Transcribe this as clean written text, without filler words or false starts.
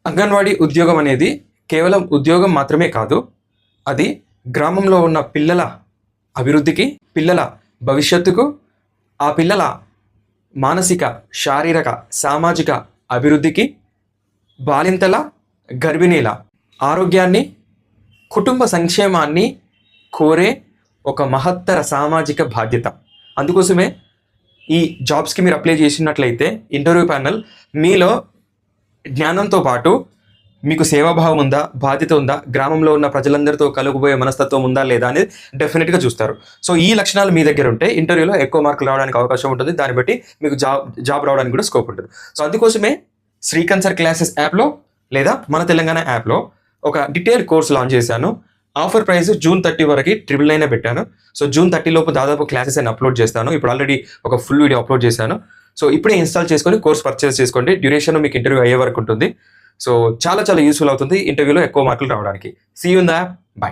అంగన్వాడీ ఉద్యోగం అనేది కేవలం ఉద్యోగం మాత్రమే కాదు, అది గ్రామంలో ఉన్న పిల్లల అభివృద్ధికి, పిల్లల భవిష్యత్తుకు, ఆ పిల్లల మానసిక, శారీరక, సామాజిక అభివృద్ధికి, బాలింతల, గర్భిణీల ఆరోగ్యాన్ని, కుటుంబ సంక్షేమాన్ని కోరే ఒక మహత్తర సామాజిక బాధ్యత. అందుకోసమే ఈ జాబ్స్కి మీరు అప్లై చేసినట్లయితే ఇంటర్వ్యూ ప్యానెల్ మీలో జ్ఞానంతో పాటు మీకు సేవాభావం ఉందా, బాధ్యత ఉందా, గ్రామంలో ఉన్న ప్రజలందరితో కలుగుపోయే మనస్తత్వం ఉందా లేదా అనేది డెఫినెట్గా చూస్తారు. సో ఈ లక్షణాలు మీ దగ్గర ఉంటే ఇంటర్వ్యూలో ఎక్కువ మార్కులు రావడానికి అవకాశం ఉంటుంది. దాన్ని బట్టి మీకు జాబ్ రావడానికి కూడా స్కోప్ ఉంటుంది. సో అందుకోసమే శ్రీకన్సర్ క్లాసెస్ యాప్లో లేదా మన తెలంగాణ యాప్లో ఒక డీటెయిల్ కోర్స్ లాంచ్ చేశాను. ఆఫర్ ప్రైస్ June 30 వరకు 999 పెట్టాను. సో June 30 లోపు దాదాపు క్లాసెస్ అని అప్లోడ్ చేస్తాను. ఇప్పుడు ఆల్రెడీ ఒక ఫుల్ వీడియో అప్లోడ్ చేశాను. సో ఇప్పుడే ఇన్స్టాల్ చేసుకొని కోర్స్ పర్చేస్ చేసుకోండి. డ్యూరేషన్ మీకు ఇంటర్వ్యూ అయ్యే వరకు ఉంటుంది. సో చాలా యూస్ఫుల్ అవుతుంది ఇంటర్వ్యూలో ఎక్కువ మార్కులు రావడానికి. See you in the app. By.